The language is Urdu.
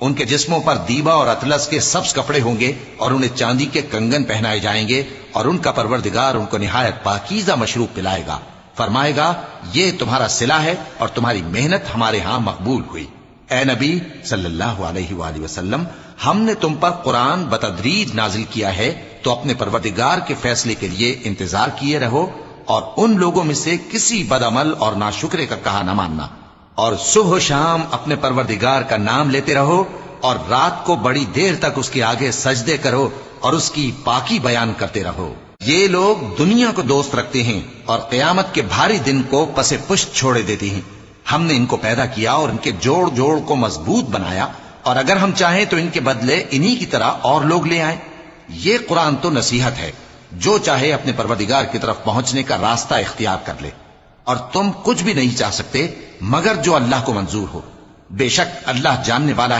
ان کے جسموں پر دیبا اور اطلس کے سبز کپڑے ہوں گے اور انہیں چاندی کے کنگن پہنائے جائیں گے، اور ان کا پروردگار ان کو نہایت پاکیزہ مشروب پلائے گا، فرمائے گا یہ تمہارا صلہ ہے اور تمہاری محنت ہمارے ہاں مقبول ہوئی۔ اے نبی صلی اللہ علیہ وآلہ وسلم، ہم نے تم پر قرآن بتدریج نازل کیا ہے، تو اپنے پروردگار کے فیصلے کے لیے انتظار کیے رہو، اور ان لوگوں میں سے کسی بدعمل اور ناشکرے کا کہا نہ ماننا، اور صبح و شام اپنے پروردگار کا نام لیتے رہو، اور رات کو بڑی دیر تک اس کے آگے سجدے کرو اور اس کی پاکی بیان کرتے رہو۔ یہ لوگ دنیا کو دوست رکھتے ہیں اور قیامت کے بھاری دن کو پس پشت چھوڑے دیتے ہیں۔ ہم نے ان کو پیدا کیا اور ان کے جوڑ جوڑ کو مضبوط بنایا، اور اگر ہم چاہیں تو ان کے بدلے انہی کی طرح اور لوگ لے آئیں۔ یہ قرآن تو نصیحت ہے، جو چاہے اپنے پروردگار کی طرف پہنچنے کا راستہ اختیار کر لے، اور تم کچھ بھی نہیں چاہ سکتے مگر جو اللہ کو منظور ہو۔ بے شک اللہ جاننے والا ہے